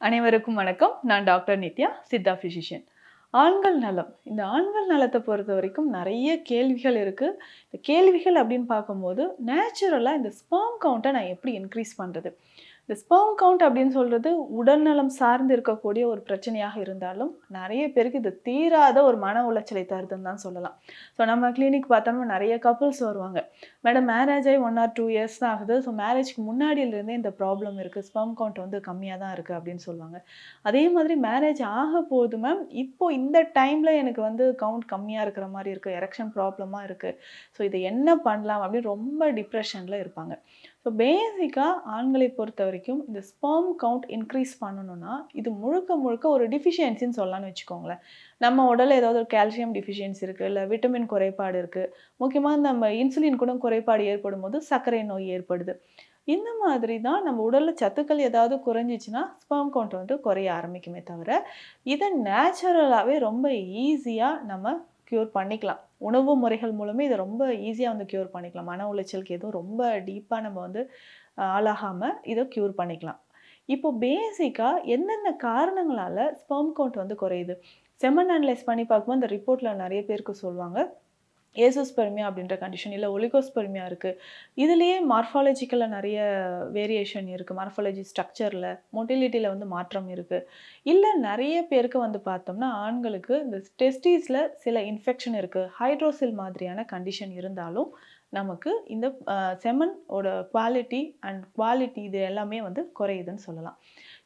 அனைவருக்கும் வணக்கம். நான் டாக்டர் நித்யா, சித்தா பிசிஷியன். ஆண்கள் நலம். இந்த ஆண்கள் நலத்தை பொறுத்தவரைக்கும் நெறைய கேள்விகள் இருக்கு. இந்த கேள்விகள் அப்படின்னு பார்க்கும்போது, நேச்சுரலா இந்த ஸ்பெர்ம் கவுண்ட்ட நான் எப்படி இன்க்ரீஸ் பண்றது? இந்த ஸ்பெர்ம் கவுண்ட் அப்படின்னு சொல்றது உடல்நலம் சார்ந்து இருக்கக்கூடிய ஒரு பிரச்சனையாக இருந்தாலும், நெறைய பேருக்கு இது தீராத ஒரு மன உளைச்சலை தருதுன்னு தான் சொல்லலாம். ஸோ நம்ம கிளினிக் பார்த்தோம்னா நெறைய கப்புள்ஸ் வருவாங்க. மேடம் மேரேஜ் ஆகி 1 ஆர் 2 இயர்ஸ் தான் ஆகுது. ஸோ மேரேஜ்க்கு முன்னாடியிலேருந்தே இந்த ப்ராப்ளம் இருக்கு. ஸ்பெர்ம் கவுண்ட் வந்து கம்மியா தான் இருக்கு அப்படின்னு சொல்லுவாங்க. அதே மாதிரி மேரேஜ் ஆக போகுது மேம். இப்போ இந்த டைம்ல எனக்கு வந்து கவுண்ட் கம்மியா இருக்கிற மாரி இருக்கு. எரெக்ஷன் ப்ராப்ளமா இருக்கு. ஸோ இத என்ன பண்ணலாம் அப்படின்னு ரொம்ப டிப்ரஷன்ல இருப்பாங்க. ஸோ பேசிக்கா ஆண்களை பொறுத்தவரைக்கும் இந்த ஸ்பெர்ம் கவுண்ட் இன்க்ரீஸ் பண்ணணும்னா, இது முழுக்க முழுக்க ஒரு டிஃபிஷியன்சின்னு சொல்லலாம்னு வச்சுக்கோங்களேன். நம்ம உடல்ல ஏதாவது ஒரு கால்சியம் டிஃபிஷியன்சி இருக்கு, இல்ல விட்டமின் குறைபாடு இருக்கு. முக்கியமா நம்ம இன்சுலின் கூட குறைபாடு ஏற்படும்போது சர்க்கரை நோய் ஏற்படுது. இந்த மாதிரி தான் நம்ம உடல்ல சத்துக்கள் ஏதாவது குறைஞ்சிச்சுன்னா, ஸ்பெர்ம் கவுண்ட் வந்து குறைய ஆரம்பிக்குமே தவிர, இத நேச்சுரலாவே ரொம்ப ஈஸியா நம்ம க்யூர் பண்ணிக்கலாம். உணவு முறைகள் மூலமே இத ரொம்ப ஈஸியா வந்து க்யூர் பண்ணிக்கலாம். மன உளைச்சலுக்கு எதுவும் ரொம்ப டீப்பா நம்ம வந்து ஆளாகாம இத க்யூர் பண்ணிக்கலாம். இப்போ பேசிக்கா எந்தெந்த காரணங்களால ஸ்பெர்ம் கவுண்ட் வந்து குறையுது? செமன் அனலைஸ் பண்ணி பார்க்கும்போது அந்த ரிப்போர்ட்ல நெறைய பேருக்கு சொல்வாங்க. ஏசோஸ்பெர்மியா அப்படின்ற கண்டிஷன், இல்ல ஒலிகோஸ்பெர்மியா இருக்கு. இதுலயே மார்ஃபாலஜிக்கல்ல நெறைய வேரியேஷன் இருக்கு. மார்ஃபாலஜி ஸ்ட்ரக்சர்ல, மொட்டிலிட்டில வந்து மாற்றம் இருக்கு. இல்ல நெறைய பேருக்கு வந்து பார்த்தோம்னா, ஆண்களுக்கு இந்த டெஸ்டிஸ்ல சில இன்ஃபெக்ஷன் இருக்கு. ஹைட்ரோசில் மாதிரியான கண்டிஷன் இருந்தாலும், நமக்கு இந்த செமன் ஓட குவாலிட்டி அண்ட் குவாலிட்டி இது எல்லாமே வந்து குறையுதுன்னு சொல்லலாம்.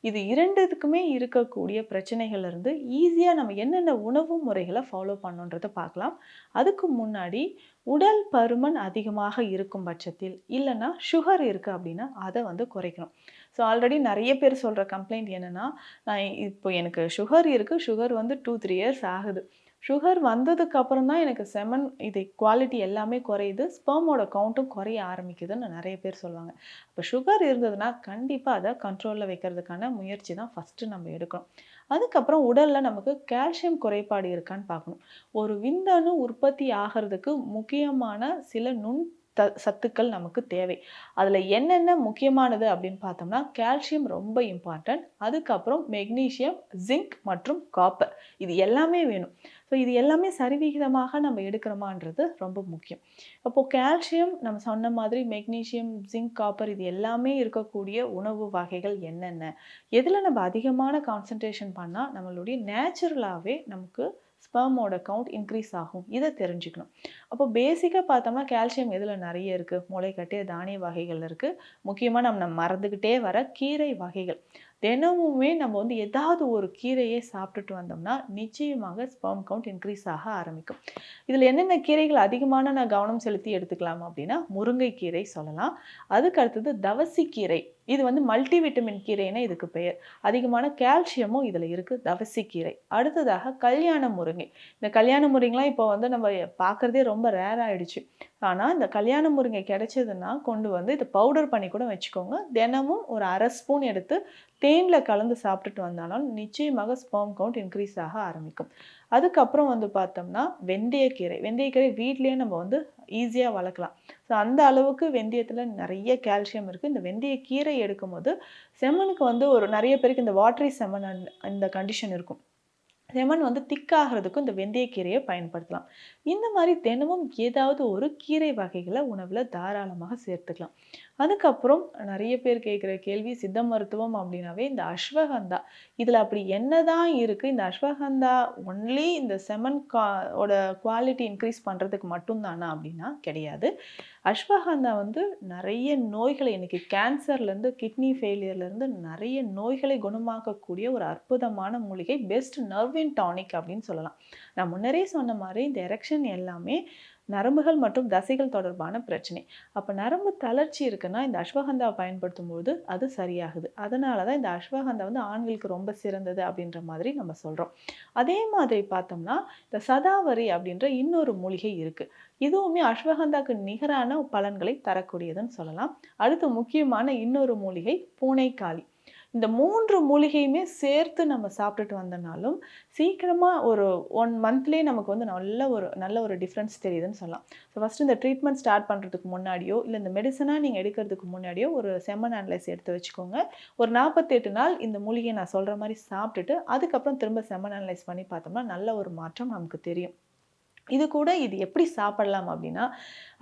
இது 2த்துக்குமே இருக்கக்கூடிய பிரச்சனைகள்ல இருந்து ஈஸியா நம்ம என்னென்ன உணவு முறைகள ஃபாலோ பண்ணணுன்றத பார்க்கலாம். அதுக்கு முன்னாடி உடல் பருமன் அதிகமாக இருக்கும் பட்சத்தில், இல்லன்னா சுகர் இருக்கு அப்படின்னா, அத வந்து குறைக்கணும். ஸோ ஆல்ரெடி நெறைய பேர் சொல்ற கம்ப்ளைண்ட் என்னன்னா, நான் இப்போ எனக்கு சுகர் இருக்கு. சுகர் வந்து 2, 3 இயர்ஸ் ஆகுது. சுகர் வந்ததுக்கு அப்புறம் தான் எனக்கு செமன் இது குவாலிட்டி எல்லாமே குறையுது. ஸ்பெர்மோட கவுண்ட்டும் குறைய ஆரம்பிக்குதுன்னு நெறைய பேர் சொல்லுவாங்க. அப்ப சுகர் இருந்ததுன்னா, கண்டிப்பா அத கண்ட்ரோல்ல வைக்கிறதுக்கான முயற்சி தான் ஃபர்ஸ்ட்டு நம்ம எடுக்கணும். அதுக்கப்புறம் உடல்ல நமக்கு கால்சியம் குறைபாடு இருக்கான்னு பார்க்கணும். ஒரு விந்தணு உற்பத்தி ஆகறதுக்கு முக்கியமான சில சத்துக்கள் நமக்கு தேவை. அதுல என்னென்ன முக்கியமானது அப்படின்னு பார்த்தோம்னா, கால்சியம் ரொம்ப இம்பார்ட்டன்ட். அதுக்கப்புறம் மெக்னீசியம், ஜிங்க் மற்றும் காப்பர். இது எல்லாமே வேணும். ஸோ இது எல்லாமே சரிவிகிதமாக நம்ம எடுக்கிறோமான்றது ரொம்ப முக்கியம். அப்போ கால்சியம் நம்ம சொன்ன மாதிரி மெக்னீசியம், ஜிங்க், காப்பர் இது எல்லாமே இருக்கக்கூடிய உணவு வகைகள் என்னென்ன? எதுல நம்ம அதிகமான கான்சன்ட்ரேஷன் பண்ணா நம்மளுடைய நேச்சுரலாவே நமக்கு ஸ்பெர்மோட கவுண்ட் இன்க்ரீஸ் ஆகும். இத தெரிஞ்சுக்கணும். அப்போ பேசிக்கா பார்த்தோம்னா கால்சியம் எதுல நெறைய இருக்கு? முளைக்கட்டிய தானிய வகைகள்ல இருக்கு. முக்கியமா நம்ம மறந்துகிட்டே வர கீரை வகைகள். தினமுமே நம்ம வந்து ஏதாவது ஒரு கீரையை சாப்பிட்டுட்டு வந்தோம்னா, நிச்சயமாக ஸ்பெர்ம் கவுண்ட் இன்க்ரீஸ் ஆக ஆரம்பிக்கும். இதுல என்னென்ன கீரைகள் அதிகமான நான் கவனம் செலுத்தி எடுத்துக்கலாம் அப்படின்னா, முருங்கைக்கீரை சொல்லலாம். அதுக்கு அடுத்தது தவசிக்கீரை. இது வந்து மல்டி விட்டமின் கீரைன்னு இதுக்கு பெயர். அதிகமான கால்சியமும் இதுல இருக்கு தவசிக்கீரை. அடுத்ததாக கல்யாண முருங்கை. இந்த கல்யாண முருங்கைலாம் இப்போ வந்து நம்ம பார்க்கறதே ரொம்ப ரேர் ஆயிடுச்சு. ஆனா, இந்த கல்யாண முருங்கை கிடைச்சதுன்னா, கொண்டு வந்து இத பவுடர் பண்ணி கூட வச்சுக்கோங்க. தினமும் ஒரு 1/2 ஸ்பூன் எடுத்து தேன்ல கலந்து சாப்பிட்டுட்டு வந்தாலும் நிச்சயமாக ஸ்பெர்ம் கவுண்ட் இன்க்ரீஸ் ஆக ஆரம்பிக்கும். அதுக்கப்புறம் வந்து பார்த்தோம்னா, வெந்தயக்கீரை. வெந்தயக்கீரை வீட்லயே நம்ம வந்து ஈஸியா வளர்க்கலாம். ஸோ அந்த அளவுக்கு வெந்தயத்துல நெறைய கால்சியம் இருக்கு. இந்த வெந்தயக்கீரை எடுக்கும்போது, செமனுக்கு வந்து ஒரு நெறைய பேருக்கு இந்த வாட்டரி செமன் இந்த கண்டிஷன் இருக்கும். லெமன் வந்து திக்காகிறதுக்கும் இந்த வெந்தயக்கீரையை பயன்படுத்தலாம். இந்த மாதிரி தினமும் ஏதாவது ஒரு கீரை வகைகளை உணவுல தாராளமாக சேர்த்துக்கலாம். அதுக்கப்புறம் நிறைய பேர் கேட்குற கேள்வி சித்த மருத்துவம் அப்படின்னாவே இந்த அஸ்வகந்தா. இதுல அப்படி என்னதான் இருக்கு? இந்த அஸ்வகந்தா ஒன்லி இந்த செமன் ஓட குவாலிட்டி இன்க்ரீஸ் பண்றதுக்கு மட்டும் தானா அப்படின்னா கிடையாது. அஸ்வகந்தா வந்து நிறைய நோய்களை இன்னைக்கு கேன்சர்லேருந்து கிட்னி ஃபெயிலியர்லேருந்து நிறைய நோய்களை குணமாக்கக்கூடிய ஒரு அற்புதமான மூலிகை. பெஸ்ட் நர்வின் டானிக் அப்படின்னு சொல்லலாம். நான் முன்னரே சொன்ன மாதிரி இந்த எரெக்ஷன் எல்லாமே நரம்புகள் மற்றும் தசைகள் தொடர்பான பிரச்சனை. அப்போ நரம்பு தளர்ச்சி இருக்குன்னா இந்த அஸ்வகந்தாவை பயன்படுத்தும் போது அது சரியாகுது. அதனால தான் இந்த அஸ்வகந்தா வந்து ஆண்களுக்கு ரொம்ப சிறந்தது அப்படின்ற மாதிரி நம்ம சொல்கிறோம். அதே மாதிரி பார்த்தோம்னா இந்த சதாவரி அப்படின்ற இன்னொரு மூலிகை இருக்கு. இதுவுமே அஸ்வகந்தாக்கு நிகரான பலன்களை தரக்கூடியதுன்னு சொல்லலாம். அடுத்து முக்கியமான இன்னொரு மூலிகை பூனைக்காளி. இந்த 3 மூலிகையுமே சேர்த்து நம்ம சாப்பிட்டுட்டு வந்தனாலும், சீக்கிரமா ஒரு 1 மந்த்லயே நமக்கு வந்து நல்ல ஒரு டிஃபரன்ஸ் தெரியுதுன்னு சொல்லலாம். ஸோ ஃபர்ஸ்ட் இந்த ட்ரீட்மெண்ட் ஸ்டார்ட் பண்றதுக்கு முன்னாடியோ, இல்ல இந்த மெடிசினா நீங்க எடுக்கிறதுக்கு முன்னாடியோ ஒரு செமன் அனலைஸ் எடுத்து வச்சுக்கோங்க. ஒரு 48 நாள் இந்த மூலிகைய நான் சொல்ற மாரி சாப்பிட்டுட்டு, அதுக்கப்புறம் திரும்ப செமன் அனலைஸ் பண்ணி பார்த்தோம்னா, நல்ல ஒரு மாற்றம் நமக்கு தெரியும். இது எப்படி சாப்பிடலாம் அப்படின்னா,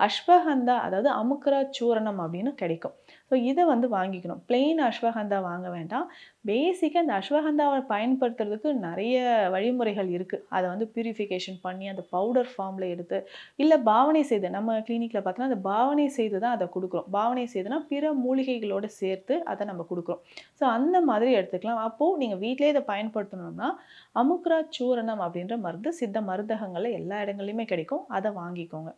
அஸ்வகந்தா அதாவது அமுக்குரா சூரணம் அப்படின்னு கிடைக்கும். ஸோ இத வந்து வாங்கிக்கணும். பிளெயின் அஸ்வகந்தா வாங்க வேண்டாம். பேசிக்கா இந்த அஸ்வகந்தாவ பயன்படுத்துறதுக்கு நெறைய வழிமுறைகள் இருக்கு. அத வந்து பியூரிஃபிகேஷன் பண்ணி அந்த பவுடர் ஃபார்ம்ல எடுத்து, இல்ல பாவனை செய்து நம்ம கிளினிக்ல பார்த்தோம்னா, அந்த பாவனை செய்து தான் அத குடுக்குறோம். பாவனை செய்துனா பிற மூலிகைகளோட சேர்த்து அத நம்ம குடுக்குறோம். ஸோ அந்த மாதிரி எடுத்துக்கலாம். அப்போ நீங்க வீட்லயே இத பயன்படுத்தணும்னா, அமுக்ரா சூரணம் அப்படின்ற மருந்து சித்த மருந்தகங்கள்ல எல்லா இடங்கள்லயுமே கிடைக்கும். அத வாங்கிக்கோங்க.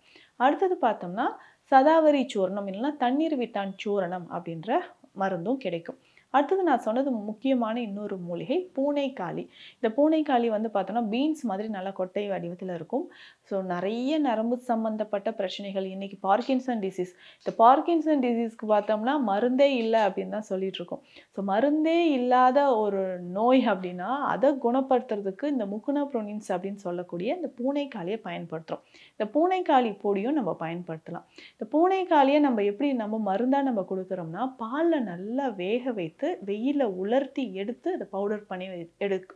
அடுத்தது பார்த்தோம்னா, சதாவரி சூரணம் இல்லைன்னா தண்ணீர் விட்டான் சூரணம் அப்படின்ற மருந்தும் கிடைக்கும். அடுத்தது நான் சொன்னது முக்கியமான இன்னொரு மூலிகை பூனைக்காளி. இந்த பூனைக்காளி வந்து பார்த்தோம்னா, பீன்ஸ் மாதிரி நல்லா கொட்டை வடிவத்தில இருக்கும். ஸோ நெறைய நரம்பு சம்மந்தப்பட்ட பிரச்சனைகள் இன்னைக்கு பார்க்கின்சன் டிசீஸ். இந்த பார்க்கின்சன் டிசீஸ்க்கு பார்த்தோம்னா, மருந்தே இல்ல அப்படின்னு தான் சொல்லிட்டு இருக்கோம். ஸோ மருந்தே இல்லாத ஒரு நோய் அப்படின்னா, அத குணப்படுத்துறதுக்கு இந்த முக்குனாப்ரோனின்ஸ் அப்படின்னு சொல்லக்கூடிய இந்த பூனைக்காளிய பயன்படுத்துறோம். இந்த பூனைக்காளி பொடியும் நம்ம பயன்படுத்தலாம். இந்த பூனைக்காளிய நம்ம மருந்தா நம்ம குடுக்குறோம்னா, பால்ல நல்லா வேக வைத்து வெயில்ல உலர்த்தி எடுத்து அத பவுடர் பண்ணி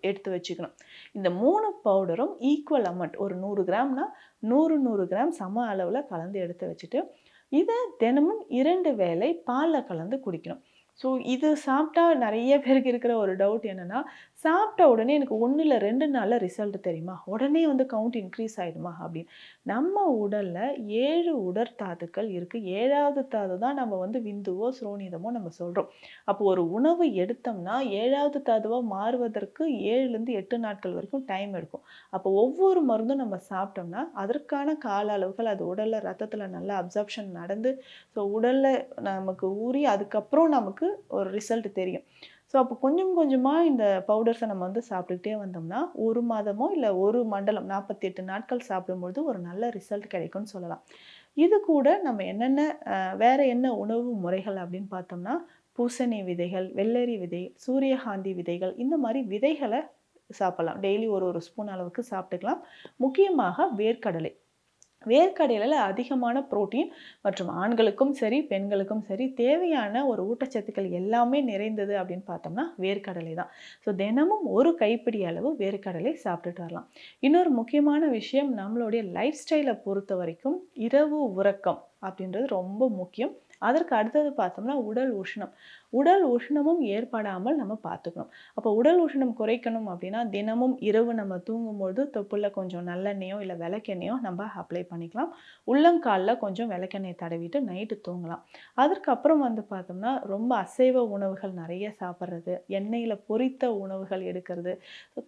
எடுத்து வச்சுக்கணும். இந்த 3 பவுடரும் ஈக்குவல் அமௌண்ட் ஒரு 100 கிராம்னா 100 கிராம் சம அளவுல கலந்து எடுத்து வச்சுட்டு, இத தினமும் 2 வேளை பால்ல கலந்து குடிக்கணும். ஸோ இது சாப்பிட்டா நெறைய பேருக்கு இருக்கிற ஒரு டவுட் என்னன்னா, சாப்பிட்ட உடனே எனக்கு 1 இல்ல 2 நாள்ல ரிசல்ட் தெரியுமா? உடனே வந்து கவுண்ட் இன்க்ரீஸ் ஆயிடுமா? அப்படின்னு. நம்ம உடல்ல 7 உடற்தாதுக்கள் இருக்கு. 7வது தாது தான் நம்ம வந்து விந்துவோ, ஸ்ரோனிதமோ நம்ம சொல்றோம். அப்போ ஒரு உணவு எடுத்தோம்னா 7வது தாதுவா மாறுவதற்கு 7லிருந்து 8 நாட்கள் வரைக்கும் டைம் எடுக்கும். அப்போ ஒவ்வொரு மருந்தும் நம்ம சாப்பிட்டோம்னா, அதற்கான கால அளவுகள் அது உடல்ல ரத்தத்துல நல்லா அப்சார்ப்ஷன் நடந்து, ஸோ உடல்ல நமக்கு ஊறி அதுக்கப்புறம் நமக்கு ஒரு ரிசல்ட் தெரியும். ஸோ அப்போ கொஞ்சம் கொஞ்சமா இந்த பவுடர்ஸ நம்ம வந்து சாப்பிட்டுக்கிட்டே வந்தோம்னா, 1 மாதமோ இல்ல 1 மண்டலம் 48 நாட்கள் சாப்பிடும்பொழுது ஒரு நல்ல ரிசல்ட் கிடைக்கும்னு சொல்லலாம். இது கூட நம்ம என்னென்ன வேற என்ன உணவு முறைகள் அப்படின்னு பார்த்தோம்னா, பூசணி விதைகள், வெள்ளரி விதை, சூரியகாந்தி விதைகள் இந்த மாரி விதைகள சாப்பிடலாம். டெய்லி ஒரு ஸ்பூன் அளவுக்கு சாப்பிட்டுக்கலாம். முக்கியமாக வேர்க்கடலை. வேர்க்கடலையில அதிகமான புரோட்டீன் மற்றும் ஆண்களுக்கும் சரி, பெண்களுக்கும் சரி தேவையான ஒரு ஊட்டச்சத்துக்கள் எல்லாமே நிறைந்தது அப்படின்னு பார்த்தோம்னா வேர்க்கடலை தான். ஸோ தினமும் ஒரு கைப்பிடி அளவு வேர்க்கடலை சாப்பிட்டுட்டு வரலாம். இன்னொரு முக்கியமான விஷயம் நம்மளுடைய லைஃப் ஸ்டைலை பொறுத்த வரைக்கும் இரவு உறக்கம் அப்படின்றது ரொம்ப முக்கியம். அதற்கு அடுத்தது பார்த்தோம்னா உடல் உஷ்ணம். உடல் உஷ்ணமும் ஏற்படாமல் நம்ம பார்த்துக்கணும். அப்போ உடல் உஷ்ணம் குறைக்கணும் அப்படின்னா தினமும் இரவு நம்ம தூங்கும்போது தொப்புள்ள கொஞ்சம் நல்லெண்ணெயோ இல்லை விளக்கெண்ணெயோ நம்ம அப்ளை பண்ணிக்கலாம். உள்ளங்கால்ல கொஞ்சம் விளக்கெண்ணெய் தடவிட்டு நைட்டு தூங்கலாம். அதற்கப்புறம் வந்து பார்த்தோம்னா ரொம்ப அசைவ உணவுகள் நிறைய சாப்பிட்றது, எண்ணெயில் பொரித்த உணவுகள் எடுக்கிறது,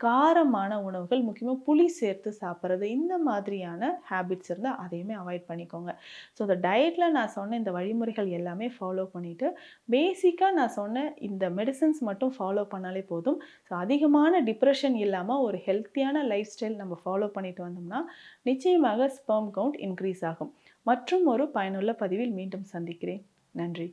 காரமான உணவுகள் முக்கியமாக புளி சேர்த்து சாப்பிட்றது, இந்த மாதிரியான ஹேபிட்ஸ் இருந்தால் அதையுமே அவாய்ட் பண்ணிக்கோங்க. ஸோ இந்த டயட்டில் நான் சொன்ன இந்த வழிமுறைகள் எல்லாமே ஃபாலோ பண்ணிவிட்டு பேசிக்காக நான் சொன்ன இந்த மெடிசன்ஸ் மட்டும் ஃபாலோ பண்ணாலே போதும். ஸோ அதிகமான டிப்ரெஷன் இல்லாமல் ஒரு ஹெல்த்தியான லைஃப் ஸ்டைல் நம்ம ஃபாலோ பண்ணிட்டு வந்தோம்னா நிச்சயமாக ஸ்பெர்ம் கவுண்ட் இன்க்ரீஸ் ஆகும். மற்றும் ஒரு பயனுள்ள பதிவில் மீண்டும் சந்திக்கிறேன். நன்றி.